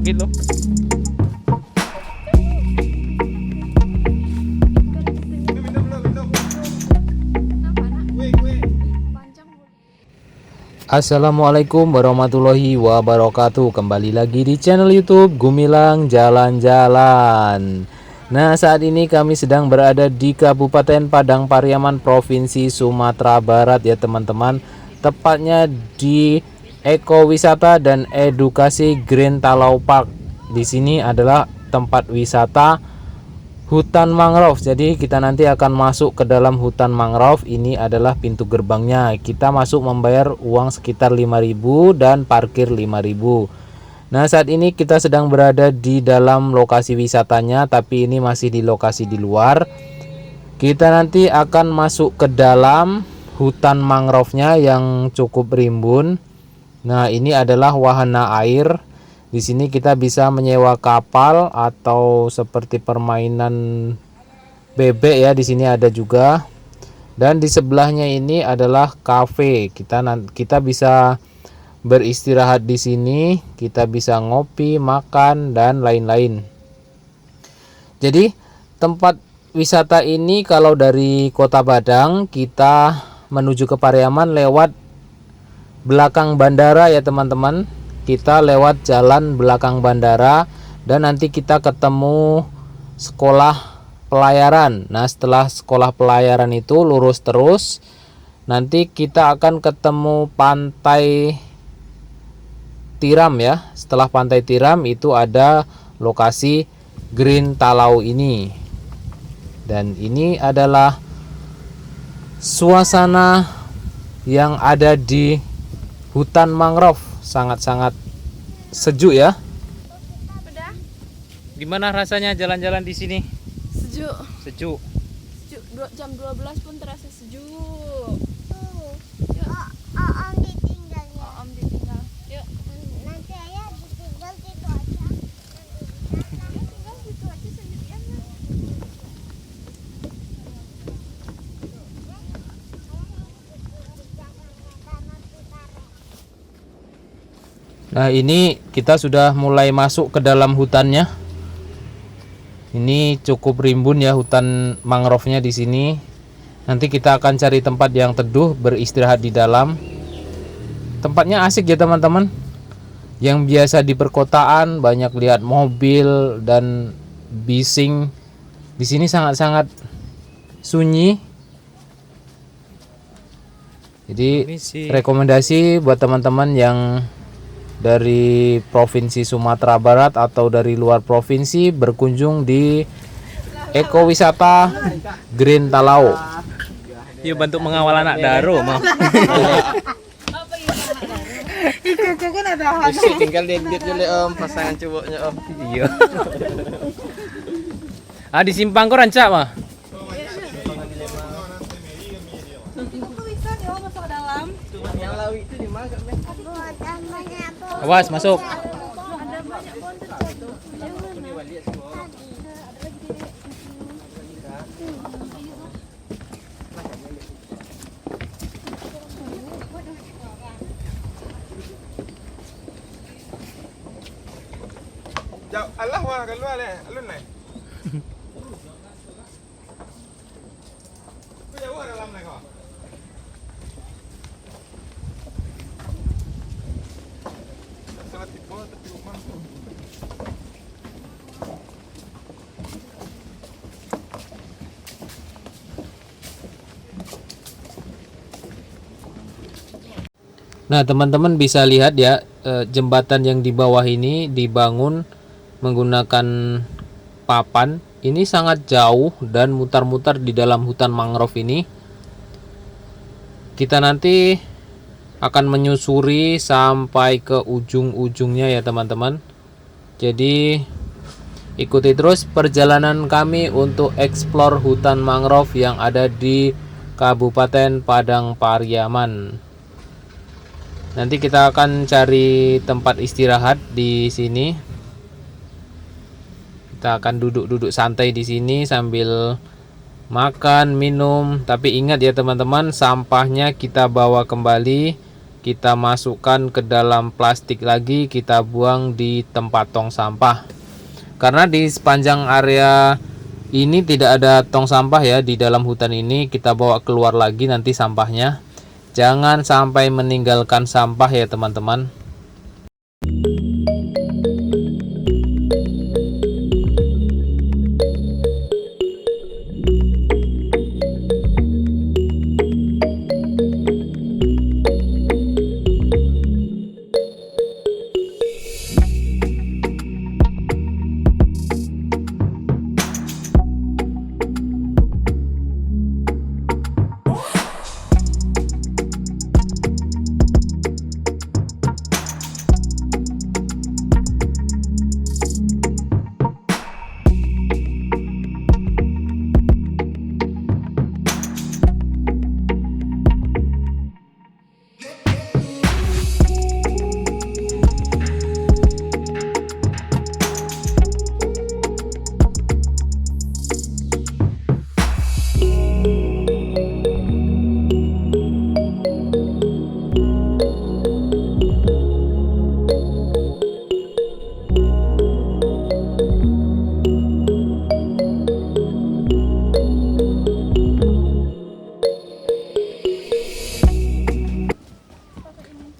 gitu. Assalamualaikum warahmatullahi wabarakatuh. Kembali lagi di channel YouTube Gumilang Jalan-Jalan. Nah, saat ini kami sedang berada di Kabupaten Padang Pariaman, Provinsi Sumatera Barat ya teman-teman. Tepatnya di Ekowisata dan Edukasi Green Talau Park. Di sini adalah tempat wisata hutan mangrove. Jadi kita nanti akan masuk ke dalam hutan mangrove. Ini adalah pintu gerbangnya. Kita masuk membayar uang sekitar 5.000 dan parkir 5.000. Nah, saat ini kita sedang berada di dalam lokasi wisatanya, tapi ini masih di lokasi di luar. Kita nanti akan masuk ke dalam hutan mangrovenya yang cukup rimbun. Nah, ini adalah wahana air. Di sini kita bisa menyewa kapal atau seperti permainan bebek ya. Di sini ada juga. Dan di sebelahnya ini adalah kafe. Kita bisa beristirahat di sini. Kita bisa ngopi, makan dan lain-lain. Jadi tempat wisata ini kalau dari Kota Padang kita menuju ke Pariaman lewat belakang bandara ya teman-teman. Kita lewat jalan belakang bandara dan nanti kita ketemu sekolah pelayaran. Nah, setelah sekolah pelayaran itu lurus terus, nanti kita akan ketemu pantai Tiram ya. Setelah pantai Tiram itu ada lokasi Green Talau ini. Dan ini adalah suasana yang ada di hutan mangrove. Sangat-sangat sejuk ya. Gimana rasanya jalan-jalan di sini? Sejuk. Sejuk. Sejuk. Jam 12 pun terasa sejuk. Yuk. Om ditinggal ya. Om ditinggal. Yuk. Nanti ayah ditinggal gitu aja. Tinggal gitu aja sendirian ya. Nah, ini kita sudah mulai masuk ke dalam hutannya. Ini cukup rimbun ya hutan mangrovenya di sini. Nanti kita akan cari tempat yang teduh beristirahat di dalam. Tempatnya asik ya teman-teman. Yang biasa di perkotaan banyak lihat mobil dan bising. Di sini sangat-sangat sunyi. Jadi rekomendasi buat teman-teman yang dari Provinsi Sumatera Barat atau dari luar provinsi berkunjung di Ekowisata Green Talau. Yuk bantu mengawal anak Daro mau. Itu kan ada Bisa tinggal edit dulu om pasangan cowoknya om. Iya. Ah di simpang kok rancak mah. Aku bisa dia masuk ke dalam. Yang lawi itu di mana? Awas masuk. Ada banyak bontot. Jauh Allah wah keluar le, alun le. Kau jauh dalam le kau. Salah tipe tapi rumah. Nah, teman-teman bisa lihat ya, jembatan yang di bawah ini dibangun menggunakan papan. Ini sangat jauh dan mutar-mutar di dalam hutan mangrove ini. Kita nanti akan menyusuri sampai ke ujung-ujungnya ya teman-teman. Jadi ikuti terus perjalanan kami untuk eksplor hutan mangrove yang ada di Kabupaten Padang Pariaman. Nanti kita akan cari tempat istirahat di sini. Kita akan duduk-duduk santai di sini sambil makan, minum. Tapi ingat ya teman-teman, sampahnya kita bawa kembali kita masukkan ke dalam plastik lagi, kita buang di tempat tong sampah. Karena di sepanjang area ini tidak ada tong sampah ya, di dalam hutan ini kita bawa keluar lagi nanti sampahnya. Jangan sampai meninggalkan sampah ya teman-teman.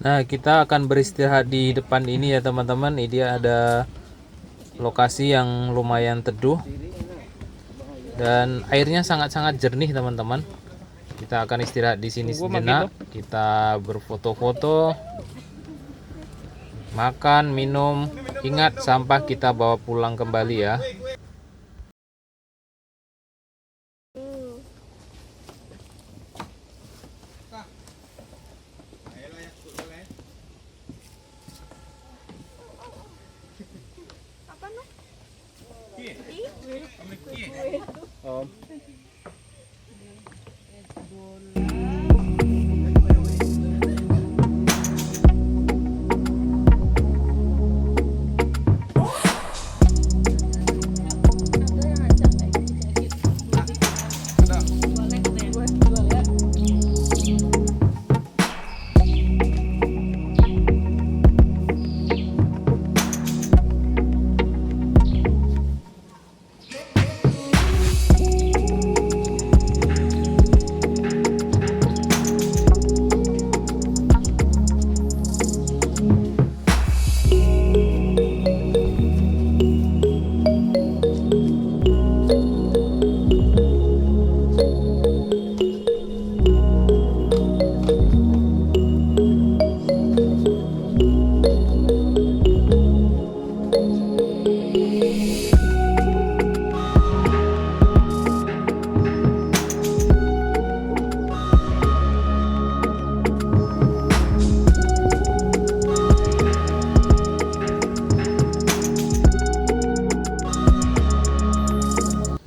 Nah, kita akan beristirahat di depan ini ya teman-teman. Ini dia ada lokasi yang lumayan teduh dan airnya sangat-sangat jernih teman-teman. Kita akan istirahat di sini sejenak. Kita berfoto-foto, makan, minum. Ingat, sampah kita bawa pulang kembali ya.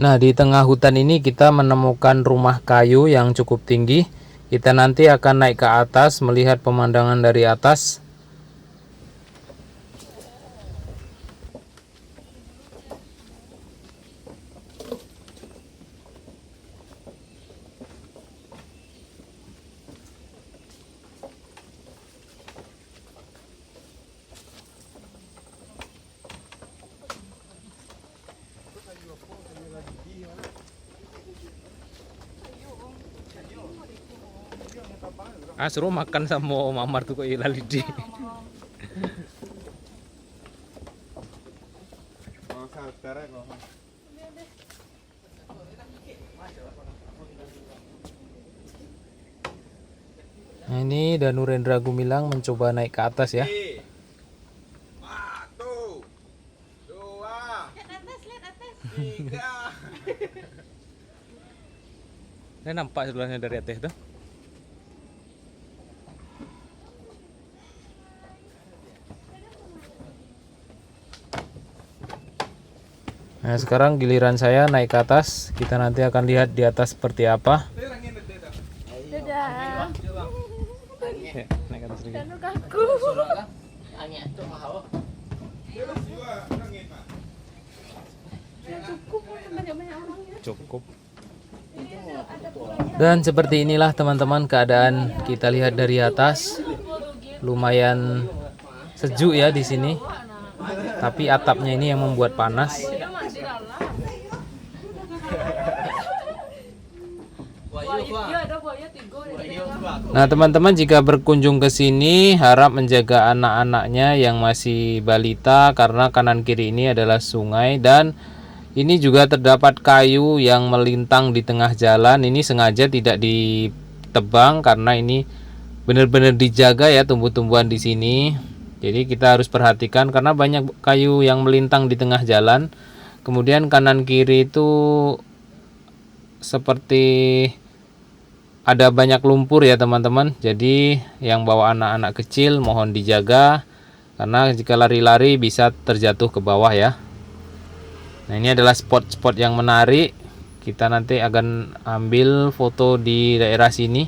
Nah, di tengah hutan ini kita menemukan rumah kayu yang cukup tinggi. Kita nanti akan naik ke atas melihat pemandangan dari atas. Suruh makan sama Om Amar tuh kok ilalidi. Nah, ini Danurendra Gumilang mencoba naik ke atas ya. Satu, dua, tiga. Ini nampak sebelahnya dari atas tuh. Nah, sekarang giliran saya naik ke atas. Kita nanti akan lihat di atas seperti apa. Dadah. Naik ke atas lagi. Danu kaku. Cukup. Dan seperti inilah teman-teman keadaan kita lihat dari atas. lumayan sejuk ya di sini. Tapi atapnya ini yang membuat panas. Nah, teman-teman jika berkunjung ke sini harap menjaga anak-anaknya yang masih balita karena kanan kiri ini adalah sungai dan ini juga terdapat kayu yang melintang di tengah jalan. Ini sengaja tidak ditebang karena ini benar-benar dijaga ya tumbuh-tumbuhan di sini. Jadi kita harus perhatikan karena banyak kayu yang melintang di tengah jalan. Kemudian kanan kiri itu seperti ada banyak lumpur ya teman-teman. Jadi yang bawa anak-anak kecil mohon dijaga karena jika lari-lari bisa terjatuh ke bawah ya. Nah, ini adalah spot-spot yang menarik. Kita nanti akan ambil foto di daerah sini.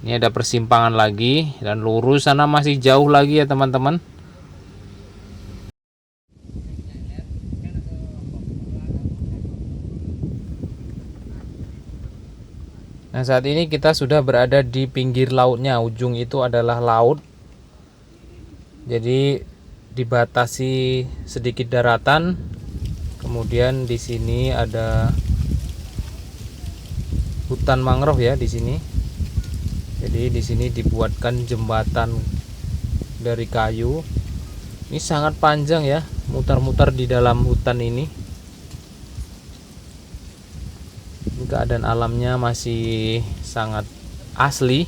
Ini ada persimpangan lagi dan lurus sana masih jauh lagi ya teman-teman. Nah, saat ini kita sudah berada di pinggir lautnya. Ujung itu adalah laut. Jadi dibatasi sedikit daratan. Kemudian di sini ada hutan mangrove ya di sini. Jadi di sini dibuatkan jembatan dari kayu. Ini sangat panjang ya, mutar-mutar di dalam hutan ini. Keadaan alamnya masih sangat asli.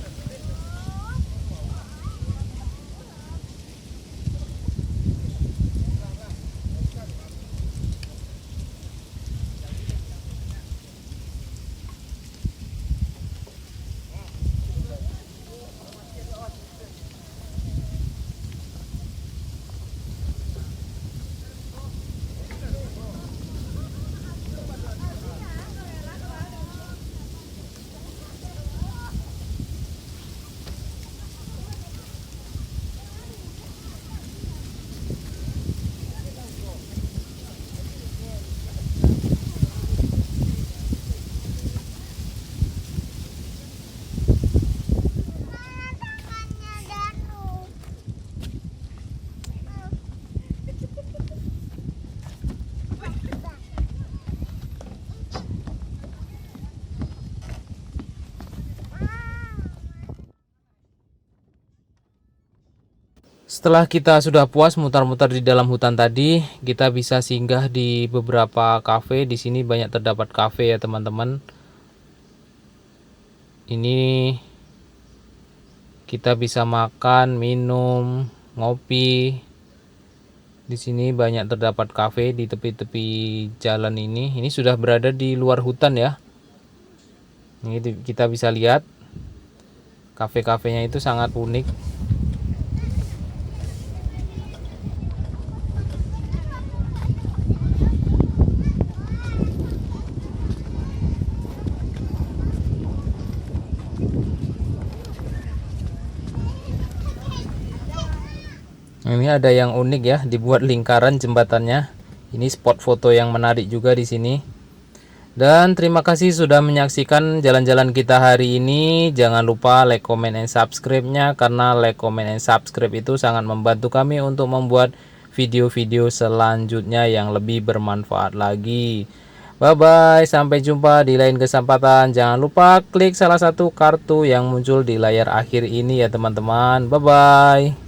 Setelah kita sudah puas mutar-mutar di dalam hutan tadi, kita bisa singgah di beberapa kafe. Di sini banyak terdapat kafe ya teman-teman. Ini kita bisa makan, minum, ngopi. Di sini banyak terdapat kafe di tepi-tepi jalan ini. Ini sudah berada di luar hutan ya. Ini kita bisa lihat kafe-kafenya itu sangat unik. Ini ada yang unik ya, dibuat lingkaran jembatannya. Ini spot foto yang menarik juga di sini. Dan terima kasih sudah menyaksikan jalan-jalan kita hari ini. Jangan lupa like, comment, and subscribe-nya karena like, comment, and subscribe itu sangat membantu kami untuk membuat video-video selanjutnya yang lebih bermanfaat lagi. Bye-bye, sampai jumpa di lain kesempatan. Jangan lupa klik salah satu kartu yang muncul di layar akhir ini ya teman-teman. Bye-bye.